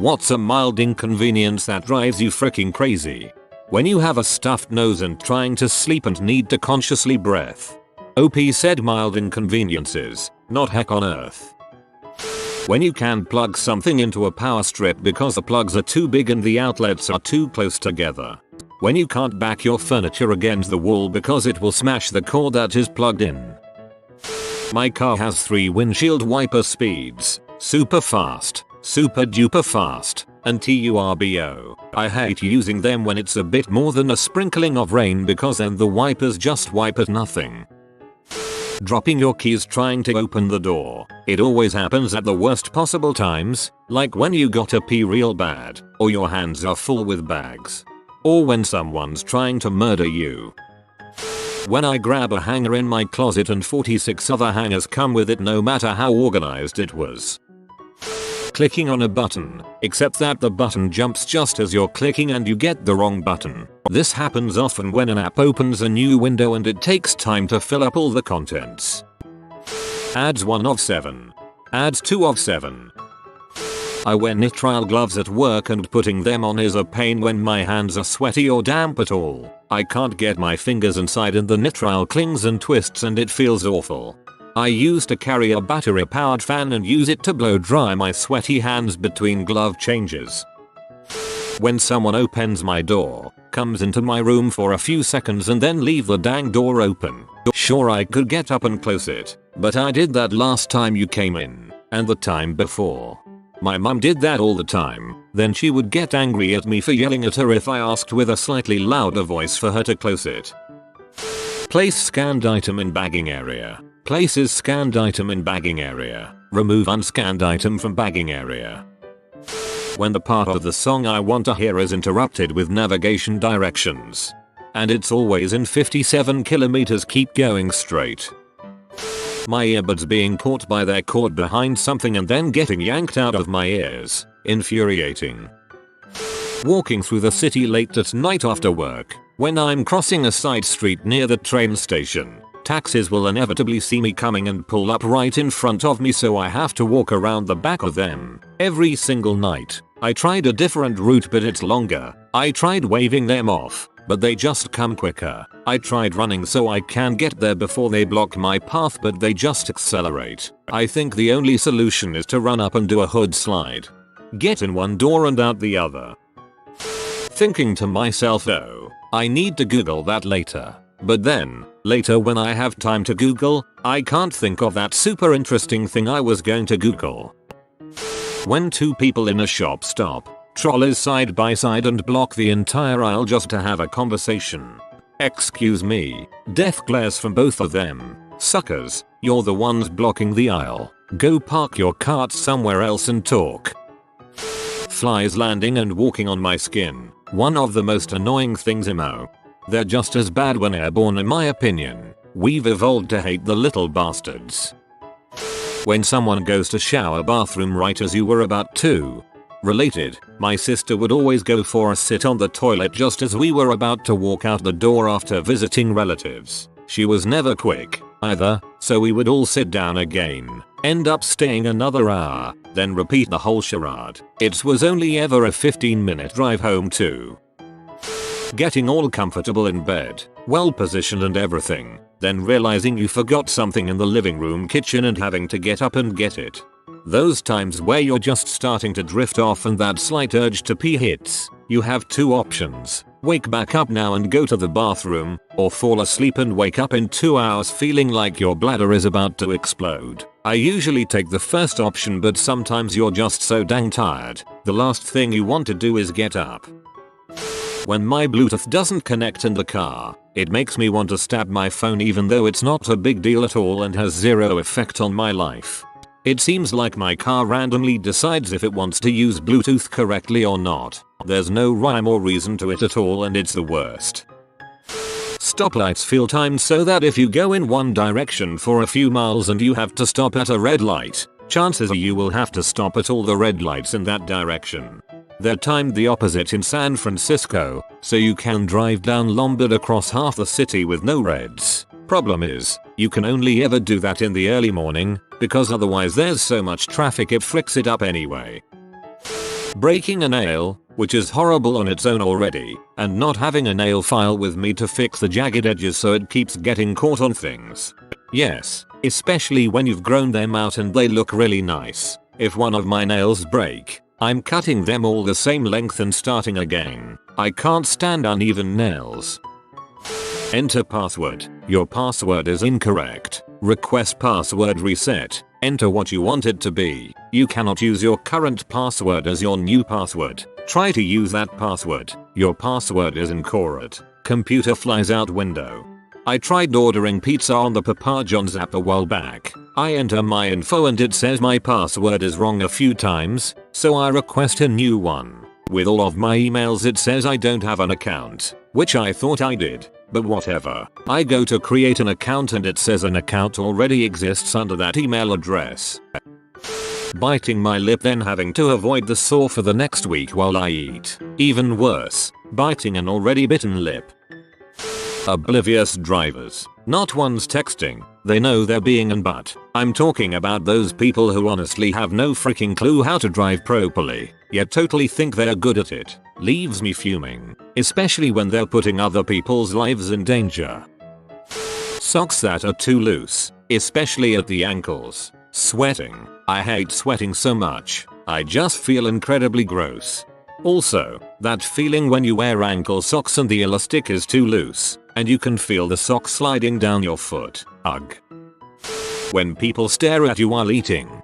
What's a mild inconvenience that drives you freaking crazy? When you have a stuffed nose and trying to sleep and need to consciously breath. OP said mild inconveniences, not heck on earth. When you can't plug something into a power strip because the plugs are too big and the outlets are too close together. When you can't back your furniture against the wall because it will smash the cord that is plugged in. My car has 3 windshield wiper speeds, super fast, super duper fast, and turbo. I hate using them when it's a bit more than a sprinkling of rain because then the wipers just wipe at nothing. Dropping your keys trying to open the door. It always happens at the worst possible times, like when you gotta pee real bad, or your hands are full with bags. Or when someone's trying to murder you. When I grab a hanger in my closet and 46 other hangers come with it no matter how organized it was. Clicking on a button, except that the button jumps just as you're clicking and you get the wrong button. This happens often when an app opens a new window and it takes time to fill up all the contents. Ads 1 of 7. Ads 2 of 7. I wear nitrile gloves at work and putting them on is a pain when my hands are sweaty or damp at all. I can't get my fingers inside and the nitrile clings and twists and it feels awful. I used to carry a battery powered fan and use it to blow dry my sweaty hands between glove changes. When someone opens my door, comes into my room for a few seconds and then leave the dang door open. Sure, I could get up and close it, but I did that last time you came in, and the time before. My mum did that all the time, then she would get angry at me for yelling at her if I asked with a slightly louder voice for her to close it. Place scanned item in bagging area. Places scanned item in bagging area. Remove unscanned item from bagging area. When the part of the song I want to hear is interrupted with navigation directions. And it's always in 57 kilometers, keep going straight. My earbuds being caught by their cord behind something and then getting yanked out of my ears. Infuriating. Walking through the city late at night after work. When I'm crossing a side street near the train station. Taxis will inevitably see me coming and pull up right in front of me, so I have to walk around the back of them. Every single night. I tried a different route but it's longer. I tried waving them off, but they just come quicker. I tried running so I can get there before they block my path, but they just accelerate. I think the only solution is to run up and do a hood slide. Get in one door and out the other. Thinking to myself, oh, I need to Google that later. But then, later when I have time to Google, I can't think of that super interesting thing I was going to Google. When 2 people in a shop stop, trolleys side by side and block the entire aisle just to have a conversation. Excuse me, death glares from both of them. Suckers, you're the ones blocking the aisle. Go park your cart somewhere else and talk. Flies landing and walking on my skin. One of the most annoying things emo. They're just as bad when airborne in my opinion. We've evolved to hate the little bastards. When someone goes to shower bathroom right as you were about to. Related, my sister would always go for a sit on the toilet just as we were about to walk out the door after visiting relatives. She was never quick, either, so we would all sit down again, end up staying another hour, then repeat the whole charade. It was only ever a 15-minute drive home too. Getting all comfortable in bed, well positioned and everything, then realizing you forgot something in the living room kitchen and having to get up and get it. Those times where you're just starting to drift off and that slight urge to pee hits. You have 2 options. Wake back up now and go to the bathroom, or fall asleep and wake up in 2 hours feeling like your bladder is about to explode. I usually take the first option, but sometimes you're just so dang tired, the last thing you want to do is get up. When my Bluetooth doesn't connect in the car, it makes me want to stab my phone even though it's not a big deal at all and has 0 effect on my life. It seems like my car randomly decides if it wants to use Bluetooth correctly or not. There's no rhyme or reason to it at all and it's the worst. Stoplights feel timed so that if you go in one direction for a few miles and you have to stop at a red light, chances are you will have to stop at all the red lights in that direction. They're timed the opposite in San Francisco, so you can drive down Lombard across half the city with no reds. Problem is, you can only ever do that in the early morning, because otherwise there's so much traffic it flicks it up anyway. Breaking a nail, which is horrible on its own already, and not having a nail file with me to fix the jagged edges so it keeps getting caught on things. Yes, especially when you've grown them out and they look really nice. If one of my nails break, I'm cutting them all the same length and starting again. I can't stand uneven nails. Enter password. Your password is incorrect. Request password reset. Enter what you want it to be. You cannot use your current password as your new password. Try to use that password. Your password is incorrect. Computer flies out window. I tried ordering pizza on the Papa John's app a while back. I enter my info and it says my password is wrong a few times, so I request a new one. With all of my emails it says I don't have an account, which I thought I did, but whatever. I go to create an account and it says an account already exists under that email address. Biting my lip then having to avoid the sore for the next week while I eat. Even worse, biting an already bitten lip. Oblivious drivers. Not ones texting, they know they're being and but. I'm talking about those people who honestly have no freaking clue how to drive properly, yet totally think they're good at it. Leaves me fuming, especially when they're putting other people's lives in danger. Socks that are too loose, especially at the ankles. Sweating. I hate sweating so much. I just feel incredibly gross. Also, that feeling when you wear ankle socks and the elastic is too loose, and you can feel the sock sliding down your foot. Ugh. When people stare at you while eating.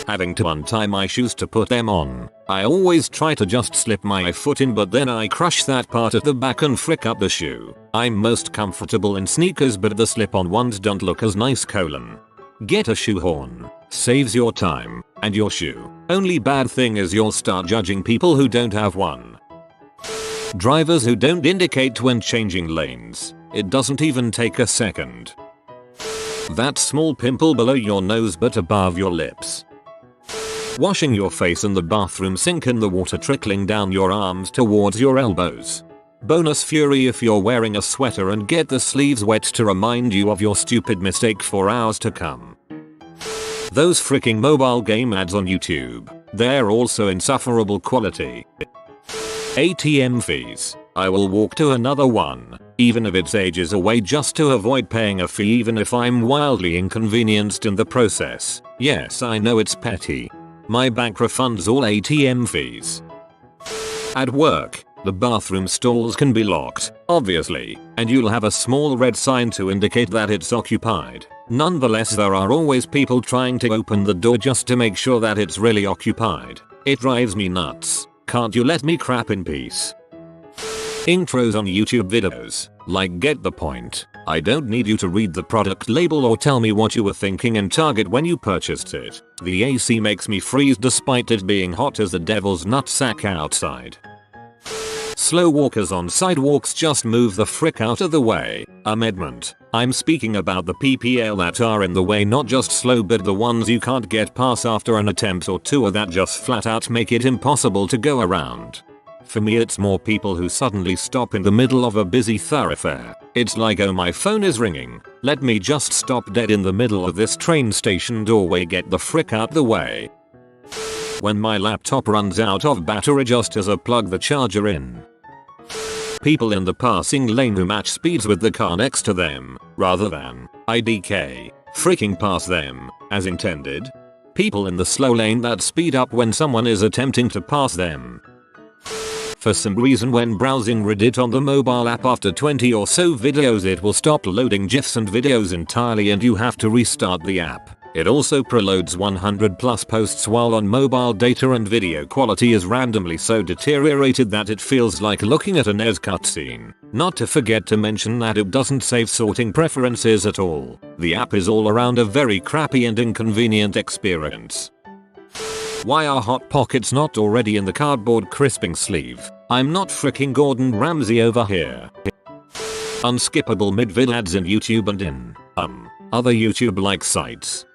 Having to untie my shoes to put them on. I always try to just slip my foot in, but then I crush that part at the back and frick up the shoe. I'm most comfortable in sneakers, but the slip-on ones don't look as nice. Get a shoehorn. Saves your time and your shoe. Only bad thing is you'll start judging people who don't have one. Drivers who don't indicate when changing lanes. It doesn't even take a second. That small pimple below your nose but above your lips. Washing your face in the bathroom sink and the water trickling down your arms towards your elbows. Bonus fury if you're wearing a sweater and get the sleeves wet to remind you of your stupid mistake for hours to come. Those freaking mobile game ads on YouTube. They're also insufferable quality. ATM fees. I will walk to another one, even if it's ages away, just to avoid paying a fee, even if I'm wildly inconvenienced in the process. Yes, I know it's petty. My bank refunds all ATM fees. At work, the bathroom stalls can be locked, obviously, and you'll have a small red sign to indicate that it's occupied. Nonetheless, there are always people trying to open the door just to make sure that it's really occupied. It drives me nuts. Can't you let me crap in peace? Intros on YouTube videos. Like, get the point. I don't need you to read the product label or tell me what you were thinking in Target when you purchased it. The AC makes me freeze despite it being hot as the devil's nutsack outside. Slow walkers on sidewalks, just move the frick out of the way. Amendment. I'm speaking about the PPL that are in the way, not just slow but the ones you can't get past after an attempt or two, or that just flat out make it impossible to go around. For me, it's more people who suddenly stop in the middle of a busy thoroughfare. It's like, oh, my phone is ringing. Let me just stop dead in the middle of this train station doorway, get the frick out the way. When my laptop runs out of battery just as I plug the charger in. People in the passing lane who match speeds with the car next to them, rather than IDK, freaking pass them, as intended. People in the slow lane that speed up when someone is attempting to pass them. For some reason, when browsing Reddit on the mobile app, after 20 or so videos it will stop loading GIFs and videos entirely and you have to restart the app. It also preloads 100 plus posts while on mobile data, and video quality is randomly so deteriorated that it feels like looking at a NES cutscene. Not to forget to mention that it doesn't save sorting preferences at all. The app is all around a very crappy and inconvenient experience. Why are Hot Pockets not already in the cardboard crisping sleeve? I'm not freaking Gordon Ramsay over here. Unskippable mid-vid ads in YouTube and in, other YouTube-like sites.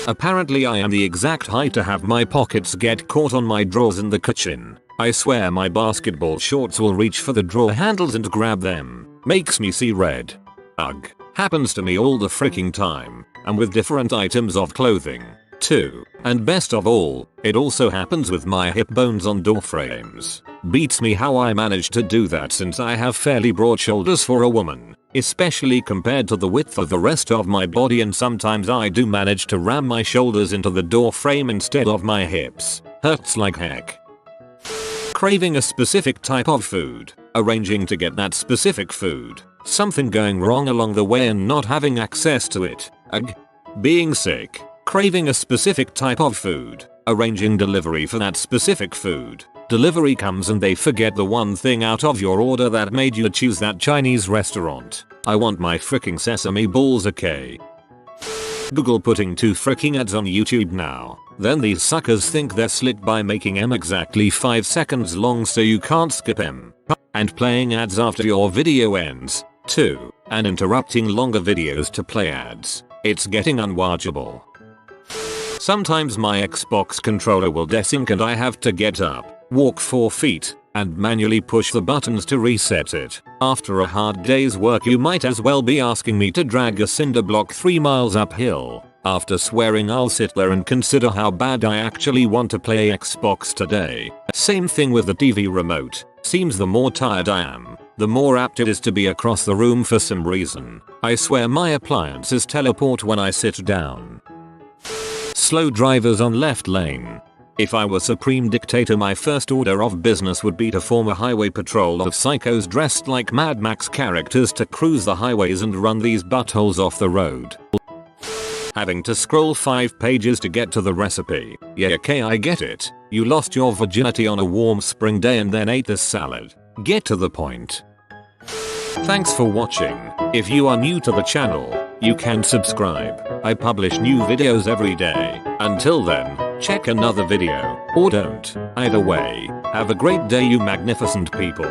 Apparently I am the exact height to have my pockets get caught on my drawers in the kitchen. I swear my basketball shorts will reach for the drawer handles and grab them. Makes me see red. Ugh. Happens to me all the freaking time, and with different items of clothing. 2. And best of all, it also happens with my hip bones on door frames. Beats me how I managed to do that since I have fairly broad shoulders for a woman, especially compared to the width of the rest of my body, and sometimes I do manage to ram my shoulders into the door frame instead of my hips. Hurts like heck. Craving a specific type of food, arranging to get that specific food, something going wrong along the way and not having access to it. Ugh. Being sick, craving a specific type of food, arranging delivery for that specific food. Delivery comes and they forget the one thing out of your order that made you choose that Chinese restaurant. I want my fricking sesame balls, okay? Google putting 2 fricking ads on YouTube now. Then these suckers think they're slick by making them exactly 5 seconds long so you can't skip them. And playing ads after your video ends. 2. And interrupting longer videos to play ads. It's getting unwatchable. Sometimes my Xbox controller will desync and I have to get up, walk 4 feet, and manually push the buttons to reset it. After a hard day's work, you might as well be asking me to drag a cinder block 3 miles uphill. After swearing, I'll sit there and consider how bad I actually want to play Xbox today. Same thing with the TV remote. Seems the more tired I am, the more apt it is to be across the room for some reason. I swear my appliances teleport when I sit down. Slow drivers on left lane. If I were supreme dictator, my first order of business would be to form a highway patrol of psychos dressed like Mad Max characters to cruise the highways and run these buttholes off the road. Having to scroll 5 pages to get to the recipe. Yeah, okay, I get it. You lost your virginity on a warm spring day and then ate this salad. Get to the point. Thanks for watching. If you are new to the channel, you can subscribe. I publish new videos every day. Until then, check another video, or don't. Either way, have a great day, you magnificent people.